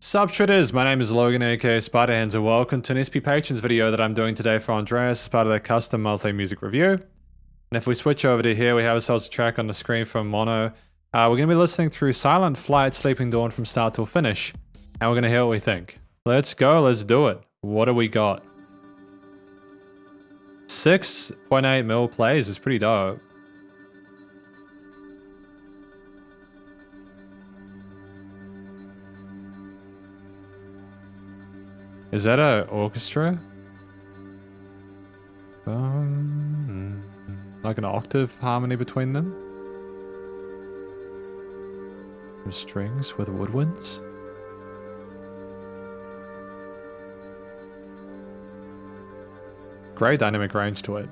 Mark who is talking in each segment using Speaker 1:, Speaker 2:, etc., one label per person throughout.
Speaker 1: Sup Shredders, my name is Logan aka Spiderhands and welcome to an SP Patrons video that I'm doing today for Andreas as part of their custom monthly music review. And if we switch over to here, we have ourselves a track on the screen from Mono. We're going to be listening through Silent Flight, Sleeping Dawn from start till finish. And we're going to hear what we think. Let's go, let's do it. What do we got? 6.8 mil plays is pretty dope. Is that an orchestra? Like an octave harmony between them? Some strings with woodwinds? Great dynamic range to it.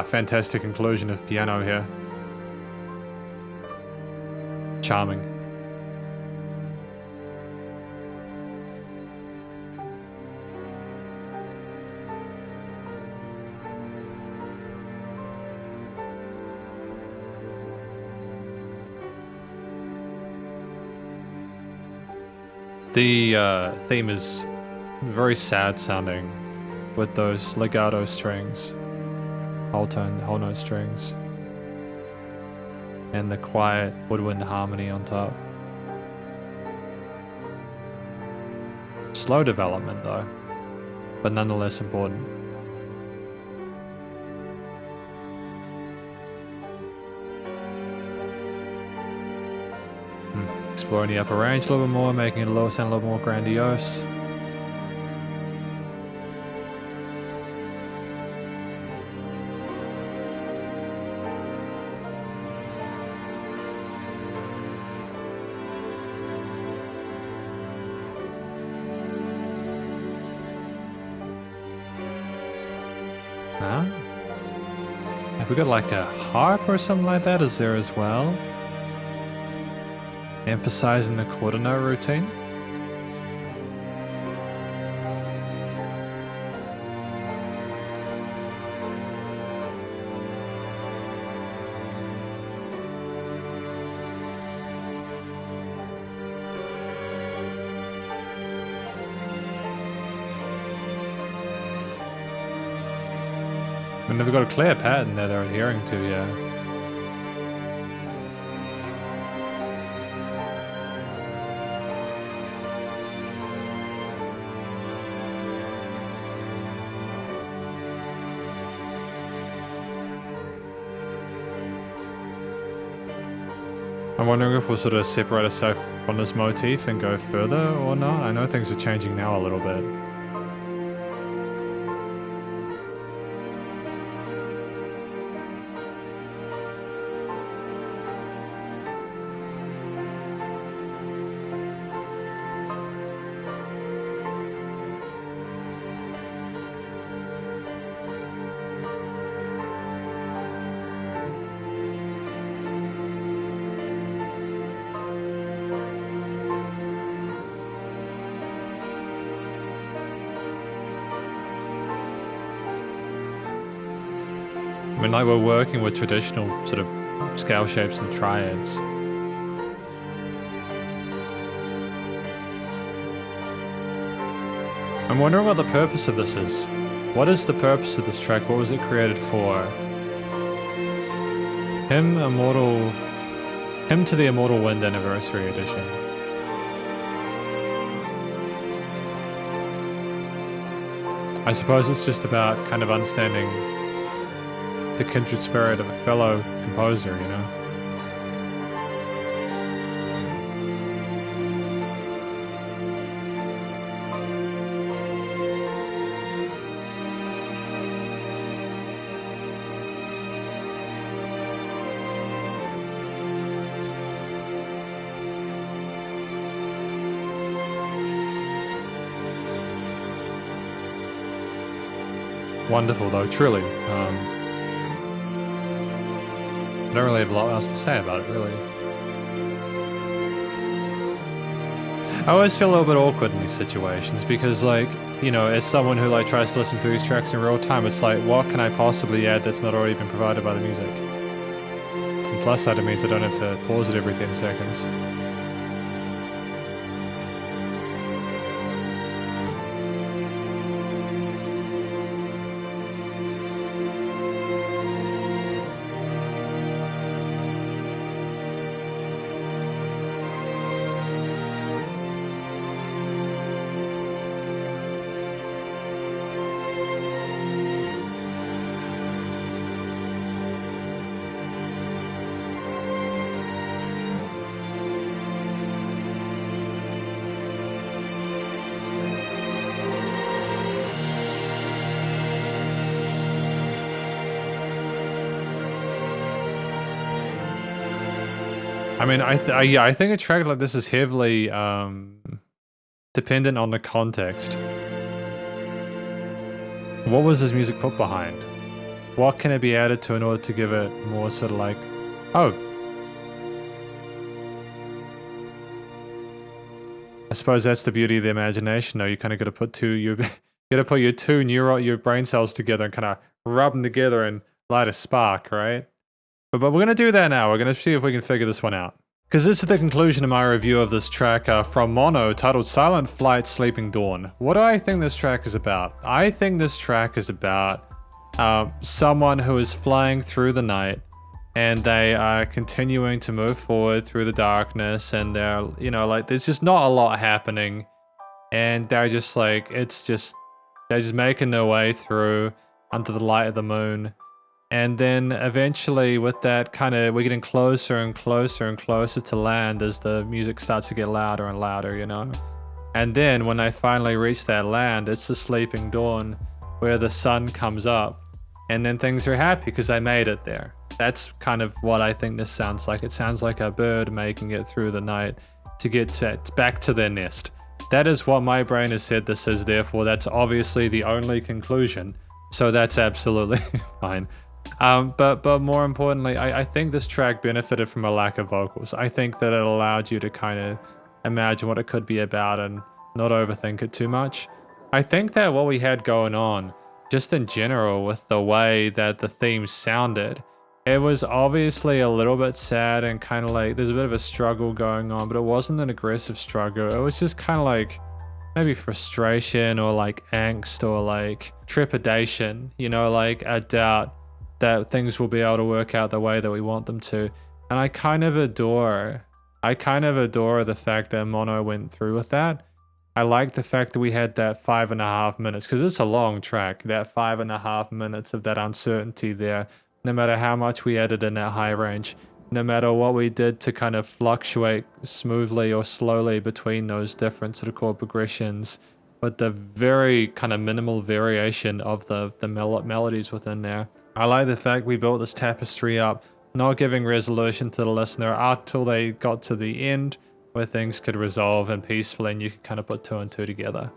Speaker 1: Fantastic inclusion of piano here. Charming. The theme is very sad sounding with those legato strings. Whole note strings, and the quiet woodwind harmony on top. Slow development though, but nonetheless important. Exploring the upper range a little bit more, making it sound a little more grandiose. Have we got like a harp or something like that? Is there as well? Emphasizing the quarter note routine? I mean, they've got a clear pattern that they're adhering to, yeah. I'm wondering if we'll sort of separate ourselves from this motif and go further or not. I know things are changing now a little bit. I mean, like we're working with traditional sort of scale shapes and triads. I'm wondering what the purpose of this is. What is the purpose of this track? What was it created for? Hymn to the Immortal Wind Anniversary Edition. I suppose it's just about kind of understanding the kindred spirit of a fellow composer, you know? Wonderful though, truly. I don't really have a lot else to say about it, really. I always feel a little bit awkward in these situations because, like, you know, as someone who like tries to listen to these tracks in real time, it's like, what can I possibly add that's not already been provided by the music? And plus side, it means I don't have to pause it every 10 seconds. I mean, yeah, I think a track like this is heavily dependent on the context. What was this music put behind? What can it be added to in order to give it more sort of like, oh. I suppose that's the beauty of the imagination, though. You kind of got to put your two brain cells together and kind of rub them together and light a spark, right? But we're going to do that now. We're going to see if we can figure this one out. Because this is the conclusion of my review of this track from Mono, titled Silent Flight Sleeping Dawn. What do I think this track is about? I think this track is about someone who is flying through the night and they are continuing to move forward through the darkness, and they're, you know, like, there's just not a lot happening, and they're just like, they're just making their way through under the light of the moon. And then eventually with that we're getting closer and closer and closer to land as the music starts to get louder and louder, you know? And then when they finally reach that land, it's the sleeping dawn where the sun comes up, and then things are happy because they made it there. That's kind of what I think this sounds like. It sounds like a bird making it through the night to get back to their nest. That is what my brain has said this is, therefore that's obviously the only conclusion. So that's absolutely fine. But more importantly, I think this track benefited from a lack of vocals. I think that it allowed you to kind of imagine what it could be about and not overthink it too much. I think that what we had going on, just in general, with the way that the theme sounded, it was obviously a little bit sad and kind of like there's a bit of a struggle going on, but it wasn't an aggressive struggle. It was just kind of like maybe frustration or like angst or like trepidation, you know, like a doubt that things will be able to work out the way that we want them to. And I kind of adore the fact that Mono went through with that. I like the fact that we had that 5.5 minutes, because it's a long track, that 5.5 minutes of that uncertainty there, no matter how much we added in that high range, no matter what we did to kind of fluctuate smoothly or slowly between those different sort of chord progressions, but the very kind of minimal variation of the melodies within there. I like the fact we built this tapestry up, not giving resolution to the listener until they got to the end where things could resolve and peacefully and you could kind of put 2 and 2 together.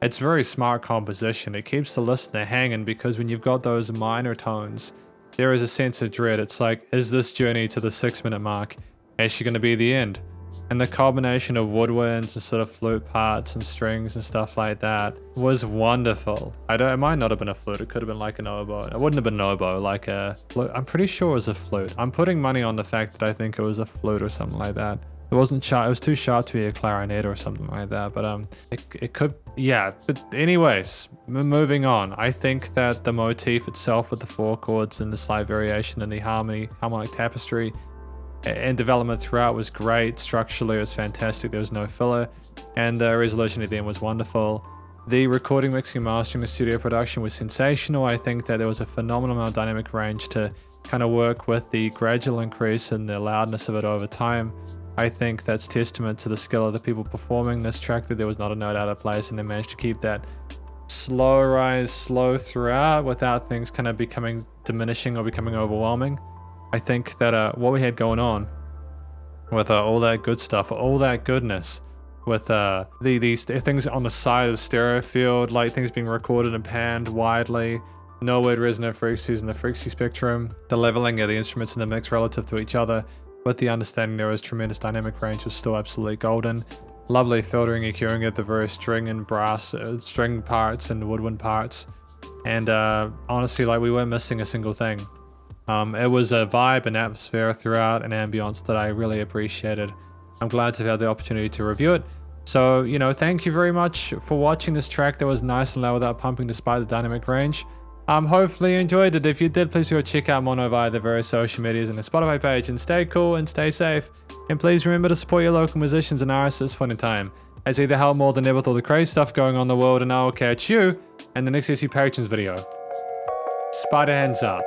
Speaker 1: It's very smart composition. It keeps the listener hanging because when you've got those minor tones, there is a sense of dread. It's like, is this journey to the 6-minute mark actually going to be the end? And the combination of woodwinds and sort of flute parts and strings and stuff like that was wonderful. It might not have been a flute. It could have been like an oboe. It wouldn't have been an oboe, like a flute. I'm pretty sure it was a flute. I'm putting money on the fact that I think it was a flute or something like that. It wasn't sharp. It was too sharp to be a clarinet or something like that. But it could, yeah. But anyways, moving on. I think that the motif itself with the 4 chords and the slight variation in the harmonic tapestry and development throughout was great. Structurally, it was fantastic. There was no filler, and the resolution at the end was wonderful. The recording, mixing, mastering, the studio production was sensational. I think that there was a phenomenal amount of dynamic range to kind of work with the gradual increase in the loudness of it over time. I think that's testament to the skill of the people performing this track, that there was not a note out of place and they managed to keep that slow rise, slow throughout without things kind of becoming diminishing or becoming overwhelming. I think that what we had going on with all that good stuff, all that goodness, with these things on the side of the stereo field, like things being recorded and panned widely, no weird resonant frequencies in the frequency spectrum, the leveling of the instruments in the mix relative to each other, with the understanding there was tremendous dynamic range, was still absolutely golden. Lovely filtering, EQing it, the various string and brass, string parts and woodwind parts. And honestly, like, we weren't missing a single thing. It was a vibe and atmosphere throughout, an ambience that I really appreciated. I'm glad to have the opportunity to review it. So, you know, thank you very much for watching this track that was nice and low without pumping despite the dynamic range. Hopefully you enjoyed it. If you did, please go check out Mono via the various social medias and the Spotify page, and stay cool and stay safe. And please remember to support your local musicians and artists at this point in time, as they help more than ever with all the crazy stuff going on in the world. And I will catch you in the next SP Patrons video. Spiderhands out.